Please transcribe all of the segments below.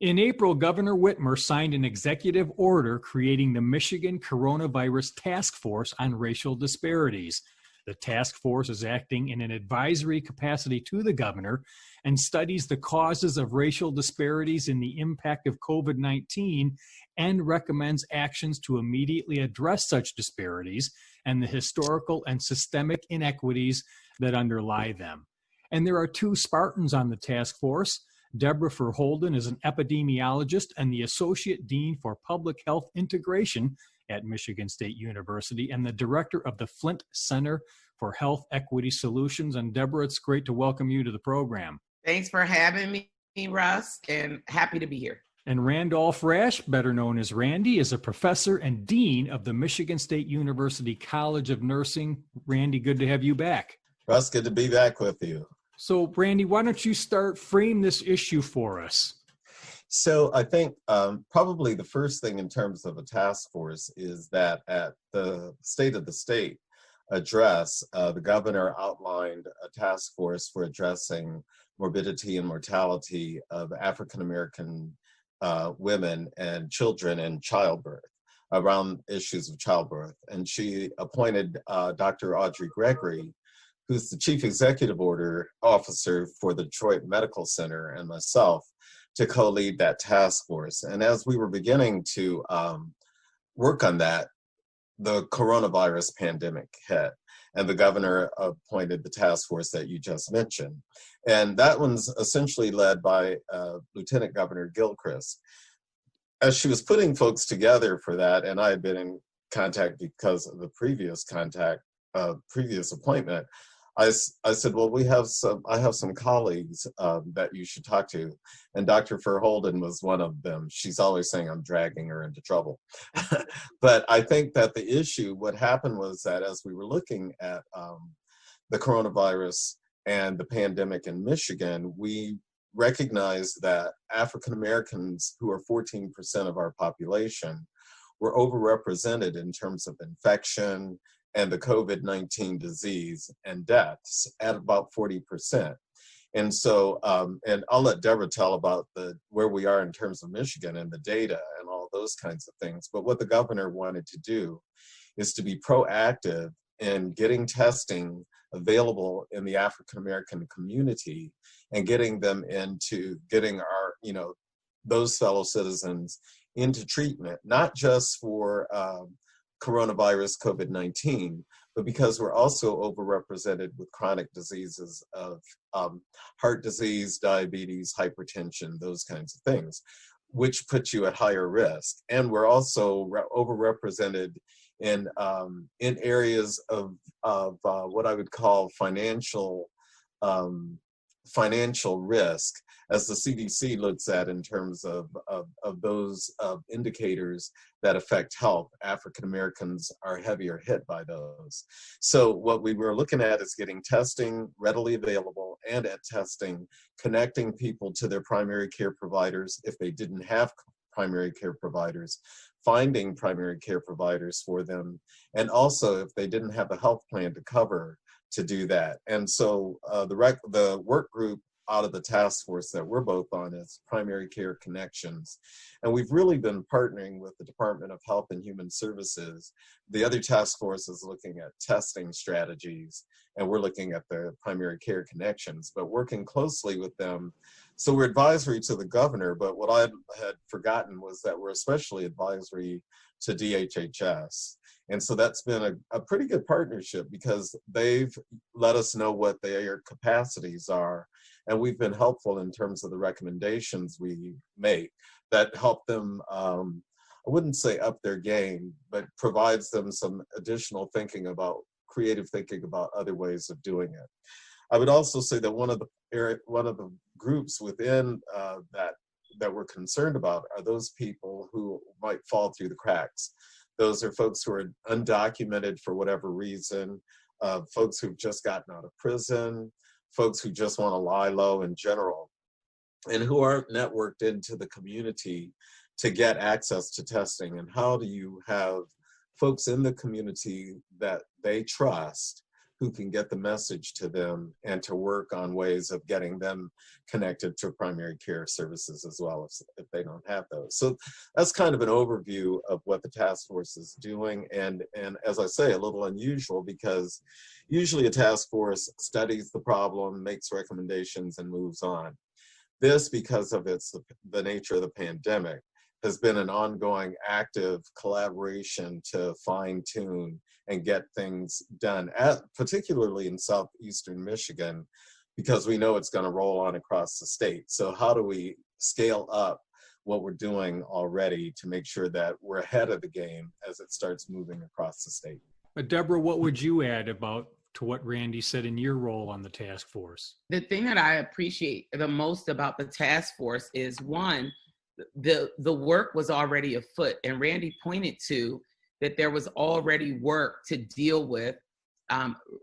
In April, Governor Whitmer signed an executive order creating the Michigan Coronavirus Task Force on Racial Disparities. The task force is acting in an advisory capacity to the governor and studies the causes of racial disparities in the impact of COVID-19 and recommends actions to immediately address such disparities and the historical and systemic inequities that underlie them. And there are two Spartans on the task force. Deborah Verholden is an epidemiologist and the Associate Dean for Public Health Integration at Michigan State University and the director of the Flint Center for Health Equity Solutions. And Deborah, it's great to welcome you to the program. Thanks for having me, Russ, and happy to be here. And Randolph Rash, better known as Randy, is a professor and dean of the Michigan State University College of Nursing. Randy, good to have you back. Russ, good to be back with you. So, Randy, why don't you frame this issue for us? So I think probably the first thing in terms of a task force is that at the State of the State address, the governor outlined a task force for addressing morbidity and mortality of African-American women and children in childbirth, around issues of childbirth. And she appointed Dr. Audrey Gregory, who's the Chief Executive Order Officer for the Detroit Medical Center, and myself to co-lead that task force. And as we were beginning to work on that, the coronavirus pandemic hit, and the governor appointed the task force that you just mentioned. And that one's essentially led by Lieutenant Governor Gilchrist. As she was putting folks together for that, and I had been in contact because of the previous appointment, I said, well, I have some colleagues that you should talk to. And Dr. Verholden was one of them. She's always saying I'm dragging her into trouble. But I think that the issue, what happened was that as we were looking at the coronavirus and the pandemic in Michigan, we recognized that African Americans, who are 14% of our population, were overrepresented in terms of infection and the COVID-19 disease and deaths at about 40%. And so, and I'll let Deborah tell about where we are in terms of Michigan and the data and all those kinds of things. But what the governor wanted to do is to be proactive in getting testing available in the African-American community and getting them into getting our, those fellow citizens into treatment, not just for coronavirus COVID-19, but because we're also overrepresented with chronic diseases of heart disease, diabetes, hypertension, those kinds of things, which puts you at higher risk. And we're also overrepresented in areas of what I would call financial risk, as the CDC looks at in terms of those indicators that affect health. African Americans are heavier hit by those. So what we were looking at is getting testing readily available, and at testing, connecting people to their primary care providers if they didn't have primary care providers, finding primary care providers for them, and also if they didn't have a health plan to cover, to do that. And so the work group out of the task force that we're both on is Primary Care Connections. And we've really been partnering with the Department of Health and Human Services. The other task force is looking at testing strategies, and we're looking at the Primary Care Connections, but working closely with them. So we're advisory to the governor, but what I had forgotten was that we're especially advisory to DHHS. And so that's been a pretty good partnership, because they've let us know what their capacities are. And we've been helpful in terms of the recommendations we make that help them, I wouldn't say up their game, but provides them some additional creative thinking about other ways of doing it. I would also say that one of the groups within that we're concerned about are those people who might fall through the cracks. Those are folks who are undocumented for whatever reason, folks who've just gotten out of prison, folks who just want to lie low in general, and who aren't networked into the community to get access to testing. And how do you have folks in the community that they trust, who can get the message to them and to work on ways of getting them connected to primary care services as well if they don't have those. So that's kind of an overview of what the task force is doing. And as I say, a little unusual because usually a task force studies the problem, makes recommendations, and moves on. This, because of the nature of the pandemic, has been an ongoing active collaboration to fine-tune and get things done, particularly in southeastern Michigan, because we know it's going to roll on across the state. So how do we scale up what we're doing already to make sure that we're ahead of the game as it starts moving across the state? But Deborah, what would you add to what Randy said in your role on the task force? The thing that I appreciate the most about the task force is, one, the work was already afoot, and Randy pointed to that there was already work to deal with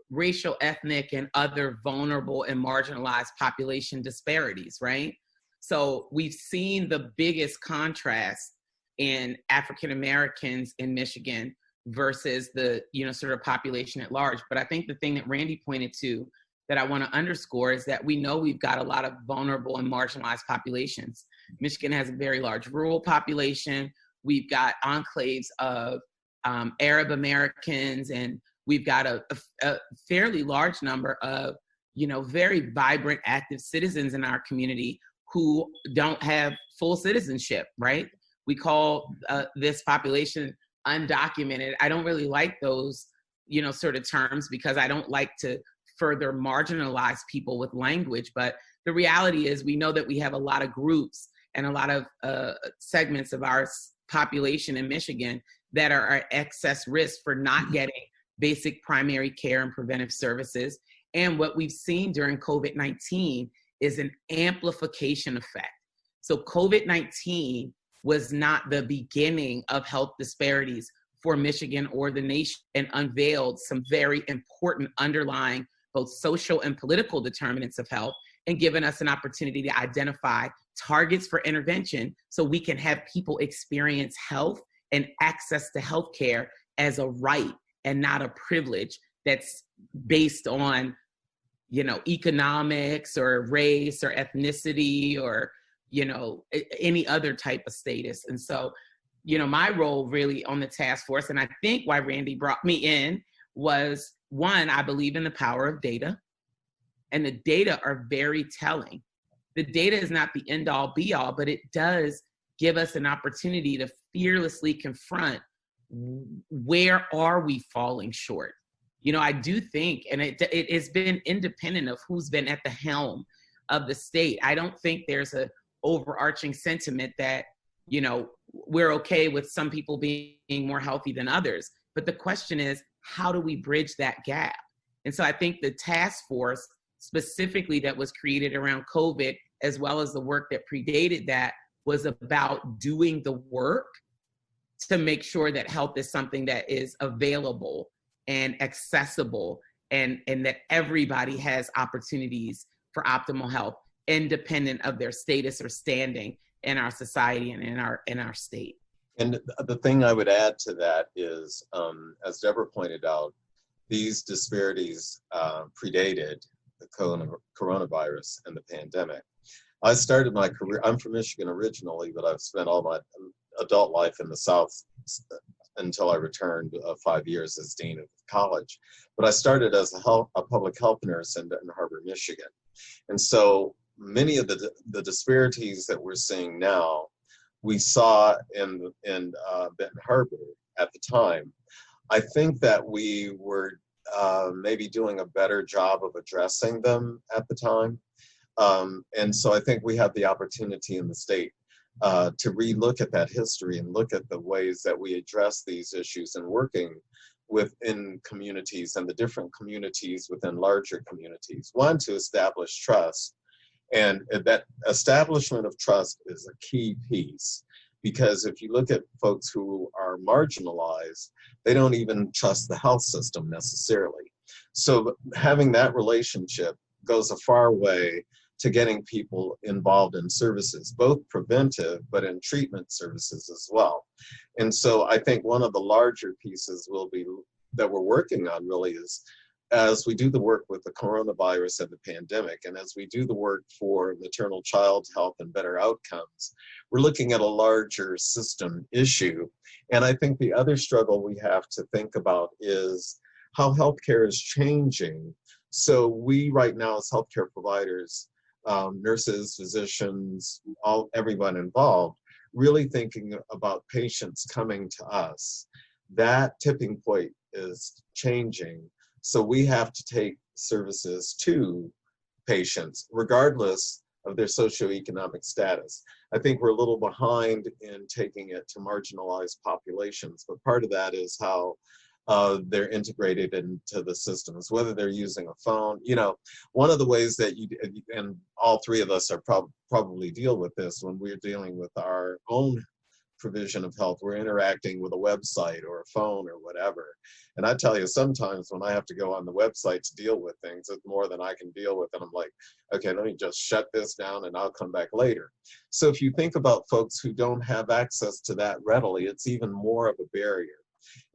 racial, ethnic, and other vulnerable and marginalized population disparities, right? So we've seen the biggest contrast in African Americans in Michigan versus the sort of population at large. But I think the thing that Randy pointed to that I want to underscore is that we know we've got a lot of vulnerable and marginalized populations. Michigan has a very large rural population. We've got enclaves of Arab Americans, and we've got a fairly large number of, very vibrant, active citizens in our community who don't have full citizenship, right? We call this population undocumented. I don't really like those, sort of terms because I don't like to further marginalize people with language. But the reality is we know that we have a lot of groups and a lot of segments of our population in Michigan that are at excess risk for not getting basic primary care and preventive services. And what we've seen during COVID-19 is an amplification effect. So COVID-19 was not the beginning of health disparities for Michigan or the nation, and unveiled some very important underlying both social and political determinants of health, and given us an opportunity to identify targets for intervention so we can have people experience health and access to health care as a right and not a privilege that's based on, economics or race or ethnicity or, any other type of status. And so, my role really on the task force, and I think why Randy brought me in, was, one, I believe in the power of data, and the data are very telling. The data is not the end all be all, but it does give us an opportunity to fearlessly confront where are we falling short. I do think, and it has been independent of who's been at the helm of the state. I don't think there's a overarching sentiment that, we're okay with some people being more healthy than others. But the question is, how do we bridge that gap? And so I think the task force specifically that was created around COVID, as well as the work that predated that, was about doing the work to make sure that health is something that is available and accessible, and that everybody has opportunities for optimal health, independent of their status or standing in our society and in our state. And the thing I would add to that is, as Deborah pointed out, these disparities predated the coronavirus and the pandemic. I started my career, I'm from Michigan originally, but I've spent all my adult life in the South until I returned 5 years as dean of college. But I started as a public health nurse in Benton Harbor, Michigan. And so many of the disparities that we're seeing now, we saw in Benton Harbor at the time. I think that we were maybe doing a better job of addressing them at the time. And so I think we have the opportunity in the state to relook at that history and look at the ways that we address these issues and working within communities and the different communities within larger communities. One, to establish trust. And that establishment of trust is a key piece, because if you look at folks who are marginalized, they don't even trust the health system necessarily. So having that relationship goes a far way to getting people involved in services, both preventive, but in treatment services as well. And so I think one of the larger pieces that we're working on really is as we do the work with the coronavirus and the pandemic, and as we do the work for maternal child health and better outcomes, we're looking at a larger system issue. And I think the other struggle we have to think about is how healthcare is changing. So we right now as healthcare providers, nurses, physicians, everyone involved, really thinking about patients coming to us. That tipping point is changing. So we have to take services to patients, regardless of their socioeconomic status. I think we're a little behind in taking it to marginalized populations, but part of that is how they're integrated into the systems, whether they're using a phone. You know, one of the ways that you, and all three of us are probably deal with this when we're dealing with our own provision of health, we're interacting with a website or a phone or whatever. And I tell you, sometimes when I have to go on the website to deal with things, it's more than I can deal with. And I'm like, okay, let me just shut this down and I'll come back later. So if you think about folks who don't have access to that readily, it's even more of a barrier.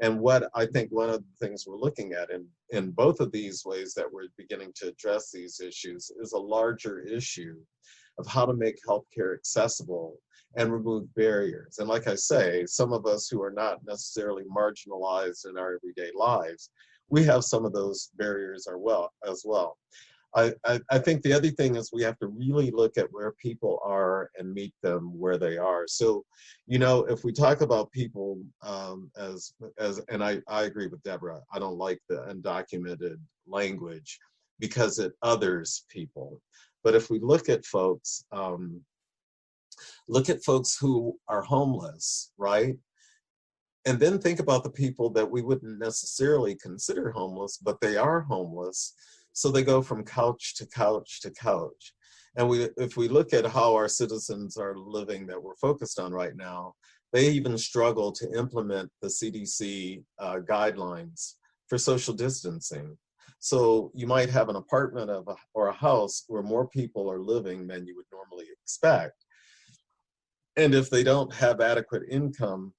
And what I think one of the things we're looking at in both of these ways that we're beginning to address these issues is a larger issue of how to make healthcare accessible and remove barriers. And like I say, some of us who are not necessarily marginalized in our everyday lives, we have some of those barriers as well. I think the other thing is we have to really look at where people are and meet them where they are. So, you know, if we talk about people and I agree with Deborah, I don't like the undocumented language because it others people. But if we look at folks who are homeless, right? And then think about the people that we wouldn't necessarily consider homeless, but they are homeless. So they go from couch to couch to couch. And if we look at how our citizens are living that we're focused on right now, they even struggle to implement the CDC guidelines for social distancing. So you might have an apartment or a house where more people are living than you would normally expect. And if they don't have adequate income,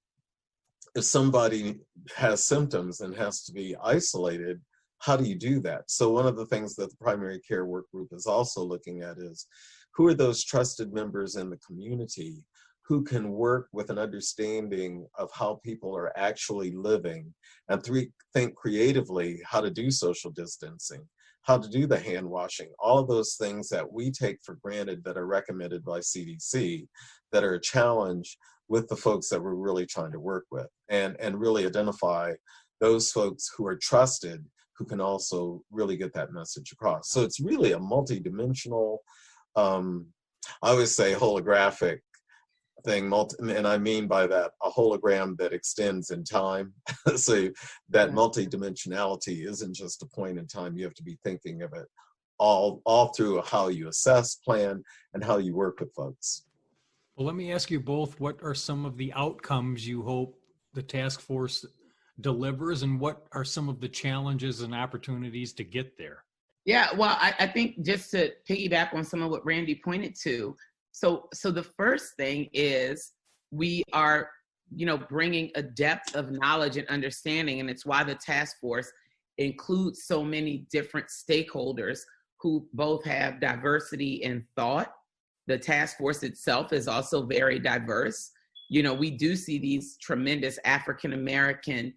if somebody has symptoms and has to be isolated, how do you do that? So one of the things that the primary care work group is also looking at is who are those trusted members in the community who can work with an understanding of how people are actually living and think creatively how to do social distancing, how to do the hand washing, all of those things that we take for granted that are recommended by CDC that are a challenge with the folks that we're really trying to work with and really identify those folks who are trusted who can also really get that message across. So it's really a multi-dimensional, I always say holographic thing, and I mean by that a hologram that extends in time. So that multi-dimensionality isn't just a point in time. You have to be thinking of it all through how you assess, plan, and how you work with folks. Well, let me ask you both, what are some of the outcomes you hope the task force delivers, and what are some of the challenges and opportunities to get there? Yeah, well, I think just to piggyback on some of what Randy pointed to, so the first thing is we are, bringing a depth of knowledge and understanding, and it's why the task force includes so many different stakeholders who both have diversity in thought. The task force itself is also very diverse. We do see these tremendous African-American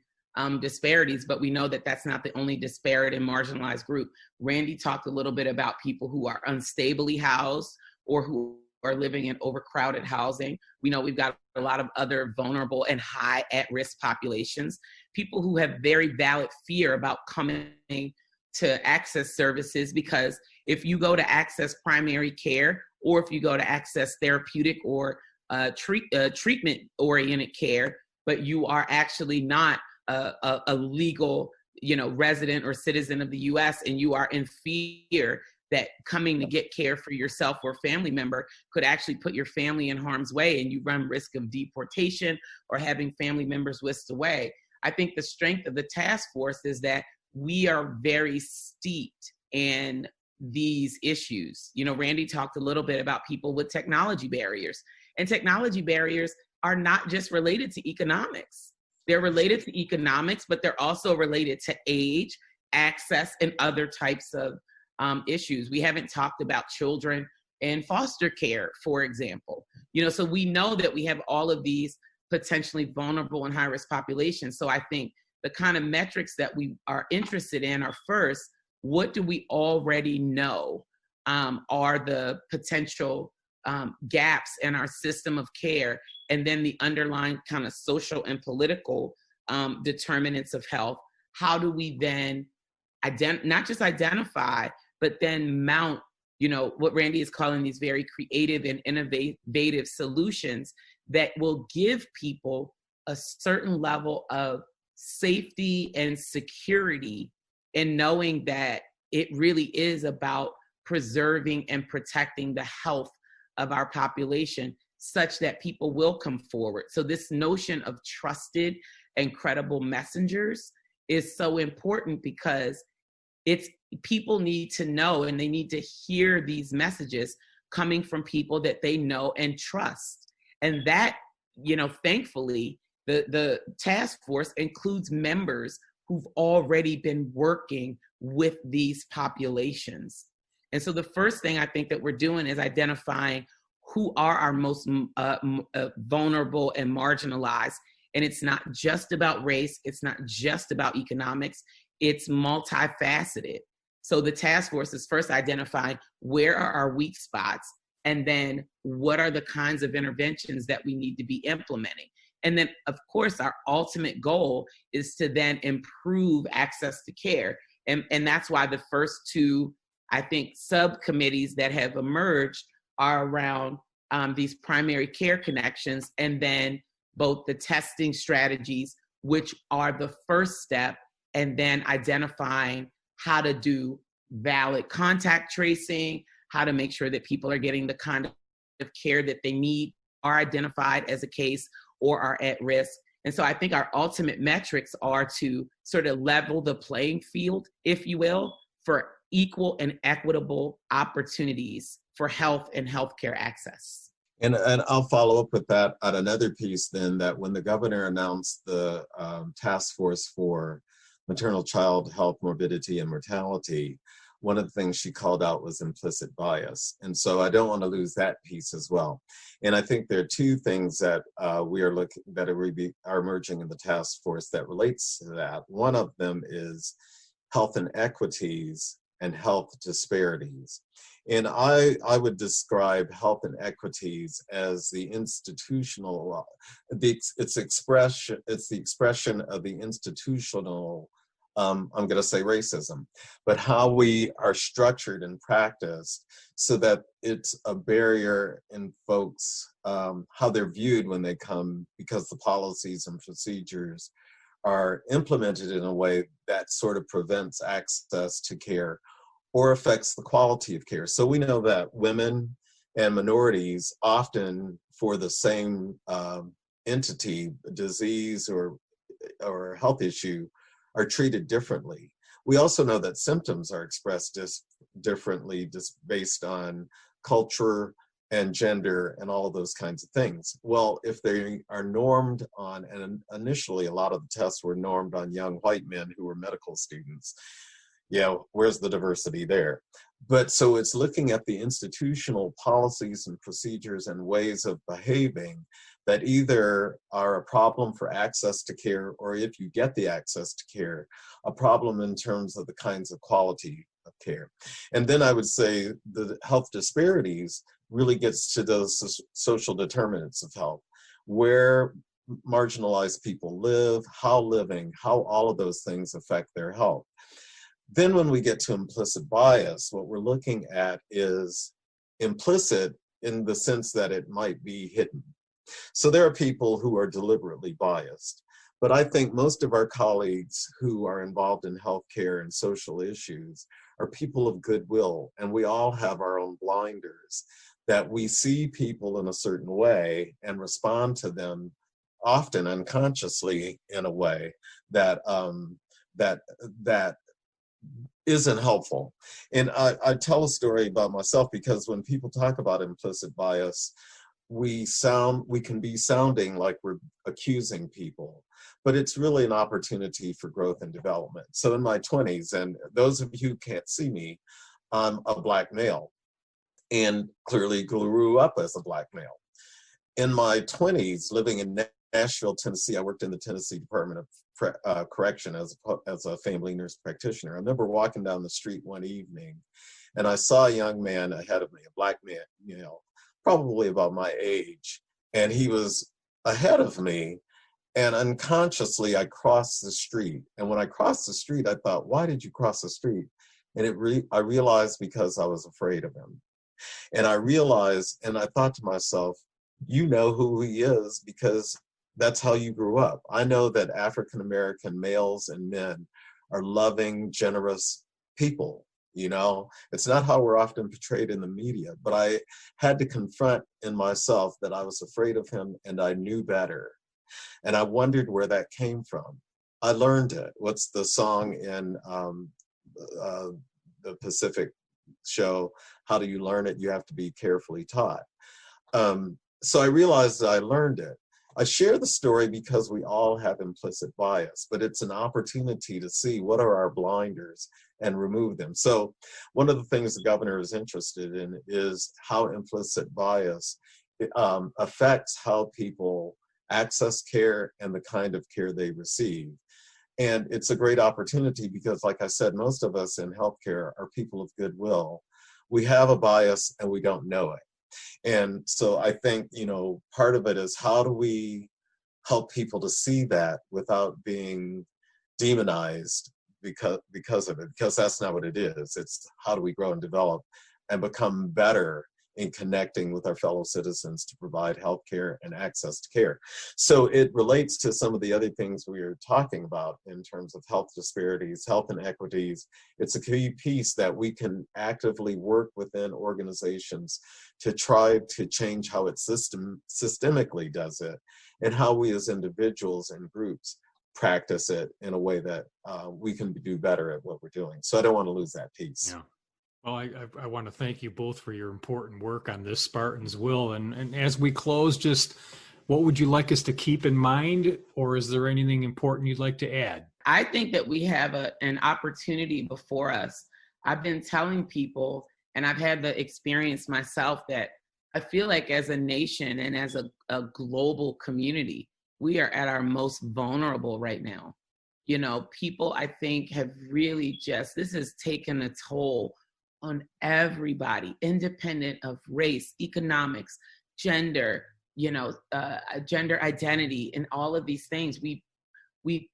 disparities, but we know that that's not the only disparate and marginalized group. Randy talked a little bit about people who are unstably housed or who are living in overcrowded housing. We know we've got a lot of other vulnerable and high at-risk populations, people who have very valid fear about coming to access services, because if you go to access primary care, or if you go to access therapeutic or treatment-oriented care, but you are actually not a legal, resident or citizen of the U.S., and you are in fear that coming to get care for yourself or family member could actually put your family in harm's way, and you run risk of deportation or having family members whisked away. I think the strength of the task force is that we are very steeped in these issues. Randy talked a little bit about people with technology barriers, and technology barriers are not just related to economics. They're related to economics, but they're also related to age. access and other types of issues. We haven't talked about children in foster care, for example. So we know that we have all of these potentially vulnerable and high-risk populations. So I think the kind of metrics that we are interested in are, first, what do we already know are the potential gaps in our system of care, and then the underlying kind of social and political determinants of health. How do we then not just identify, but then mount, what Randy is calling these very creative and innovative solutions that will give people a certain level of safety and security in knowing that it really is about preserving and protecting the health of our population, such that people will come forward. So this notion of trusted and credible messengers is so important, because people need to know, and they need to hear these messages coming from people that they know and trust. And that, thankfully, the task force includes members who've already been working with these populations. And so the first thing I think that we're doing is identifying who are our most vulnerable and marginalized. And it's not just about race. It's not just about economics. It's multifaceted. So the task force is first identifying where are our weak spots, and then what are the kinds of interventions that we need to be implementing. And then, of course, our ultimate goal is to then improve access to care. And that's why the first two, I think, subcommittees that have emerged are around these primary care connections, and then both the testing strategies, which are the first step, and then identifying how to do valid contact tracing, how to make sure that people are getting the kind of care that they need, are identified as a case, or are at risk. And so I think our ultimate metrics are to sort of level the playing field, if you will, for equal and equitable opportunities for health and healthcare access. And I'll follow up with that on another piece then, that when the governor announced the task force for maternal child health, morbidity, and mortality, one of the things she called out was implicit bias. And so I don't want to lose that piece as well. And I think there are two things that are emerging in the task force that relates to that. One of them is health inequities and health disparities. And I would describe health inequities as the institutional, it's the expression of the institutional, I'm going to say racism, but how we are structured and practiced so that it's a barrier in folks, how they're viewed when they come, because the policies and procedures are implemented in a way that sort of prevents access to care or affects the quality of care. So we know that women and minorities often, for the same entity, disease or health issue, are treated differently. We also know that symptoms are expressed differently, just based on culture and gender and all of those kinds of things. Well, if they are normed on, and initially a lot of the tests were normed on young white men who were medical students, where's the diversity there? But so it's looking at the institutional policies and procedures and ways of behaving that either are a problem for access to care, or if you get the access to care, a problem in terms of the kinds of quality of care. And then I would say the health disparities really gets to those social determinants of health, where marginalized people live, how all of those things affect their health. Then when we get to implicit bias, what we're looking at is implicit in the sense that it might be hidden. So there are people who are deliberately biased, but I think most of our colleagues who are involved in healthcare and social issues are people of goodwill, and we all have our own blinders, that we see people in a certain way and respond to them, often unconsciously, in a way that isn't helpful. And I tell a story about myself, because when people talk about implicit bias, we can be sounding like we're accusing people, but it's really an opportunity for growth and development. So in my 20s, and those of you who can't see me, I'm a Black male and clearly grew up as a Black male. In my 20s, living in Nashville, Tennessee, I worked in the Tennessee Department of Correction as a family nurse practitioner. I remember walking down the street one evening, and I saw a young man ahead of me, a Black man, probably about my age, and he was ahead of me, and unconsciously I crossed the street. And when I crossed the street, I thought, why did you cross the street? And I realized because I was afraid of him. And I realized, and I thought to myself, you know who he is because that's how you grew up. I know that African-American males and men are loving, generous people. It's not how we're often portrayed in the media, but I had to confront in myself that I was afraid of him and I knew better. And I wondered where that came from. I learned it. What's the song in the Pacific show, How Do You Learn It? You Have to Be Carefully Taught. So I realized that I learned it. I share the story because we all have implicit bias, but it's an opportunity to see what are our blinders and remove them. So one of the things the governor is interested in is how implicit bias affects how people access care and the kind of care they receive. And it's a great opportunity because, like I said, most of us in healthcare are people of goodwill. We have a bias and we don't know it. And so I think, part of it is how do we help people to see that without being demonized because of it, because that's not what it is. It's how do we grow and develop and become better in connecting with our fellow citizens to provide health care and access to care. So it relates to some of the other things we are talking about in terms of health disparities, health inequities. It's a key piece that we can actively work within organizations to try to change how it systemically does it and how we as individuals and groups practice it in a way that we can do better at what we're doing. So I don't want to lose that piece. Yeah. Well, I want to thank you both for your important work on this Spartans Will. And as we close, just what would you like us to keep in mind, or is there anything important you'd like to add? I think that we have an opportunity before us. I've been telling people, and I've had the experience myself, that I feel like as a nation and as a global community, we are at our most vulnerable right now. People, I think, have really this has taken a toll on everybody, independent of race, economics, gender, gender identity, and all of these things.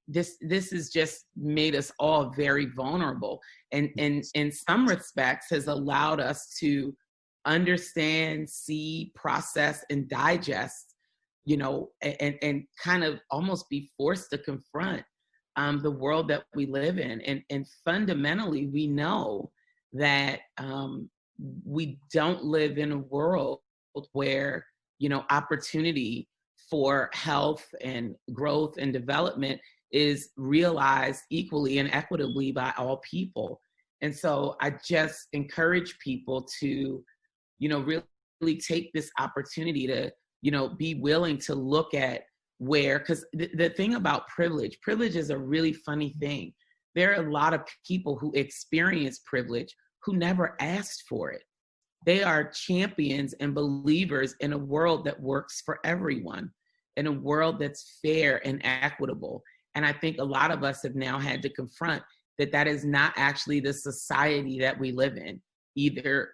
This has just made us all very vulnerable, and in some respects has allowed us to understand, see, process, and digest, and kind of almost be forced to confront the world that we live in. And fundamentally, we know that we don't live in a world where, opportunity for health and growth and development is realized equally and equitably by all people. And so I just encourage people to, really take this opportunity to, be willing to look at where, because the thing about privilege is a really funny thing. There are a lot of people who experience privilege who never asked for it. They are champions and believers in a world that works for everyone, in a world that's fair and equitable. And I think a lot of us have now had to confront that is not actually the society that we live in, either,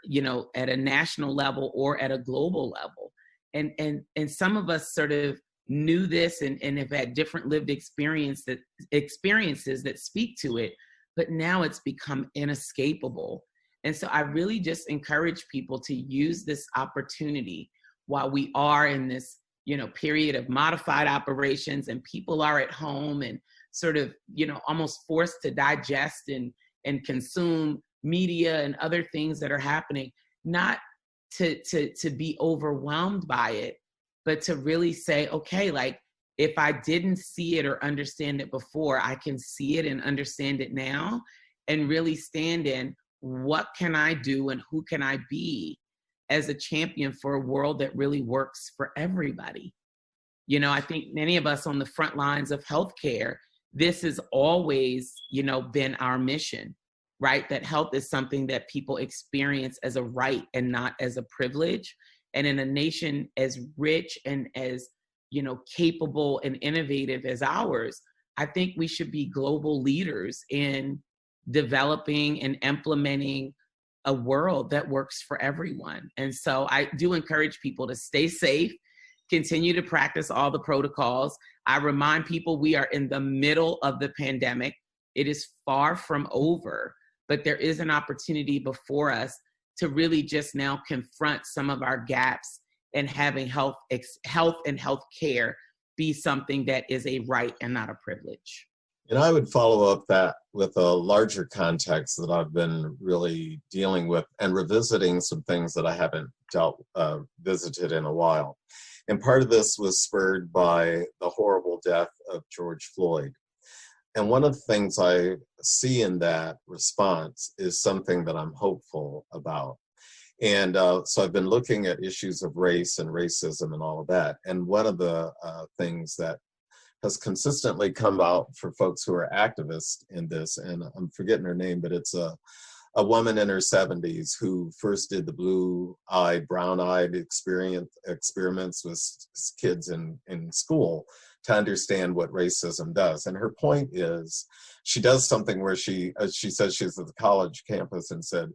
at a national level or at a global level. And some of us sort of knew this and have had different lived experiences that speak to it, but now it's become inescapable. And so I really just encourage people to use this opportunity while we are in this, period of modified operations and people are at home and sort of, almost forced to digest and consume media and other things that are happening, not to be overwhelmed by it, but to really say, okay, like, if I didn't see it or understand it before, I can see it and understand it now, and really stand in what can I do and who can I be as a champion for a world that really works for everybody. You know, I think many of us on the front lines of healthcare, this has always, you know, been our mission, right? That health is something that people experience as a right and not as a privilege. And in a nation as rich and as, you know, capable and innovative as ours, I think we should be global leaders in developing and implementing a world that works for everyone. And so I do encourage people to stay safe, continue to practice all the protocols. I remind people we are in the middle of the pandemic. It is far from over, but there is an opportunity before us to really just now confront some of our gaps and having health and health care be something that is a right and not a privilege. And I would follow up that with a larger context that I've been really dealing with and revisiting some things that I haven't visited in a while. And part of this was spurred by the horrible death of George Floyd. And one of the things I see in that response is something that I'm hopeful about. And so I've been looking at issues of race and racism and all of that. And one of the things that has consistently come out for folks who are activists in this, and I'm forgetting her name, but it's a woman in her 70s who first did the blue-eyed, brown-eyed experiments with kids in school to understand what racism does. And her point is, she does something where she says she's at the college campus and said,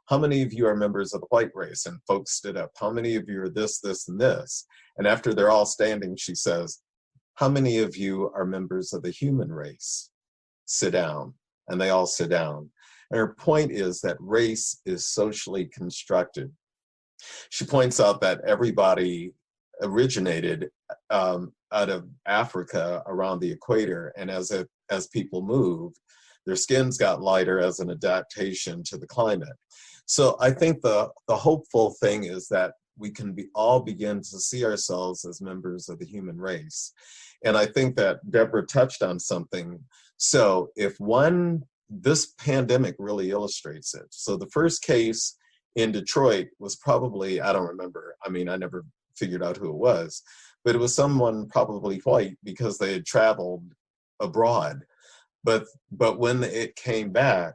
how many of you are members of the white race? And folks stood up. How many of you are this, this, and this? And after they're all standing, she says, how many of you are members of the human race? Sit down. And they all sit down. And her point is that race is socially constructed. She points out that everybody originated out of Africa around the equator, and as people moved, their skins got lighter as an adaptation to the climate. So I think the hopeful thing is that we can all begin to see ourselves as members of the human race. And I think that Deborah touched on something. So this pandemic really illustrates it. So the first case in Detroit was probably, I don't remember, I mean, I never figured out who it was, but it was someone probably white because they had traveled abroad. But when it came back,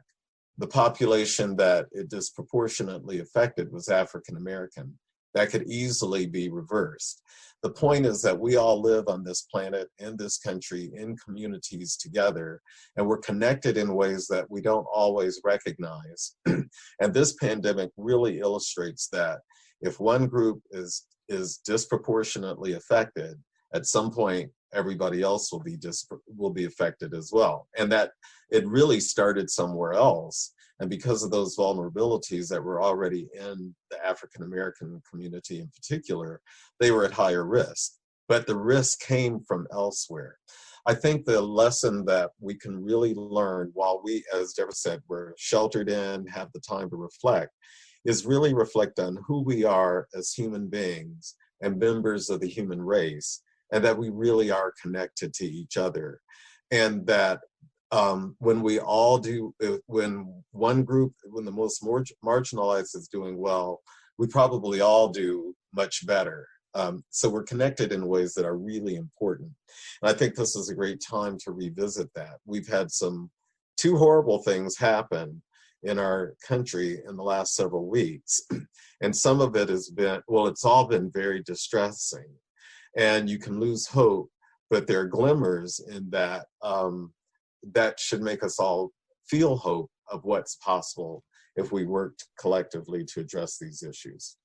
the population that it disproportionately affected was African American. That could easily be reversed. The point is that we all live on this planet, in this country, in communities together, and we're connected in ways that we don't always recognize. And this pandemic really illustrates that if one group is disproportionately affected, at some point, everybody else will be affected as well. And that it really started somewhere else. And because of those vulnerabilities that were already in the African American community in particular, they were at higher risk. But the risk came from elsewhere. I think the lesson that we can really learn while we, as Deborah said, we're sheltered in, have the time to reflect, is really reflect on who we are as human beings and members of the human race, and that we really are connected to each other. And that when one group, when the most marginalized is doing well, we probably all do much better. So we're connected in ways that are really important. And I think this is a great time to revisit that. We've had two horrible things happen in our country in the last several weeks. And some of it it's all been very distressing. And you can lose hope, but there are glimmers in that that should make us all feel hope of what's possible if we work collectively to address these issues.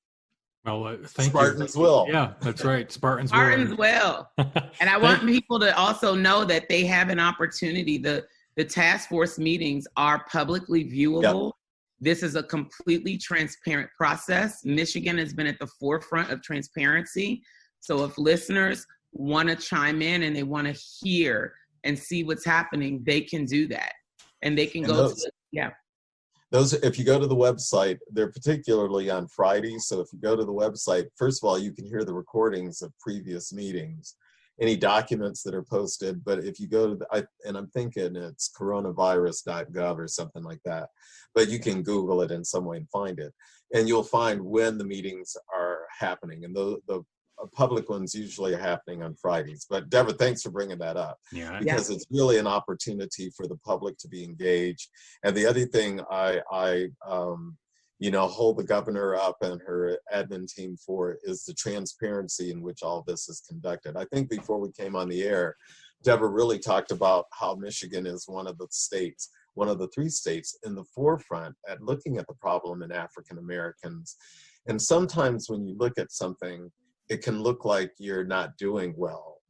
Well, thank Spartans you. will. Yeah, that's right. Spartans will. And I want people to also know that they have an opportunity. The task force meetings are publicly viewable. Yep. This is a completely transparent process. Michigan has been at the forefront of transparency. So if listeners want to chime in and they want to hear and see what's happening, they can do that. And they can Those, if you go to the website, they're particularly on Friday. So if you go to the website, first of all, you can hear the recordings of previous meetings, any documents that are posted. But if you go to and I'm thinking it's coronavirus.gov or something like that, but you can Google it in some way and find it. and you'll find when the meetings are happening. And the public ones usually are happening on Fridays. But Deborah, thanks for bringing that up, because it's really an opportunity for the public to be engaged. And the other thing I hold the governor up and her admin team for is the transparency in which all this is conducted. I think before we came on the air, Deborah really talked about how Michigan is one of the 3 states in the forefront at looking at the problem in African Americans. And sometimes when you look at something, it can look like you're not doing well,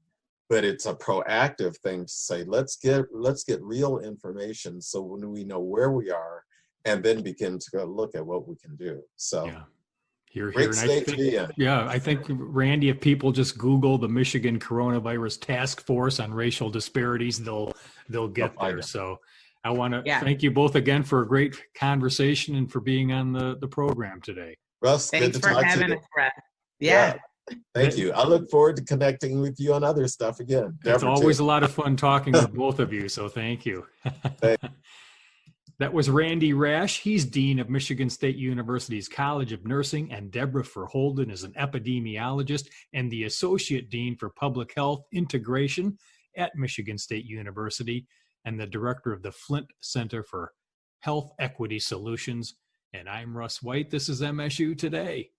but it's a proactive thing to say, let's get real information so when we know where we are, and then begin to go look at what we can do. So great state to be in. Yeah, I think, Randy, if people just Google the Michigan Coronavirus Task Force on Racial Disparities, they'll get there. So I want to thank you both again for a great conversation and for being on the program today. Russ, thanks good to for talk having to you. us, Russ. Yeah. Thank you. I look forward to connecting with you on other stuff again. It's always a lot of fun talking with both of you, so thank you. That was Randy Rash. He's Dean of Michigan State University's College of Nursing, and Deborah Verholden is an epidemiologist and the Associate Dean for Public Health Integration at Michigan State University and the Director of the Flint Center for Health Equity Solutions. And I'm Russ White. This is MSU Today.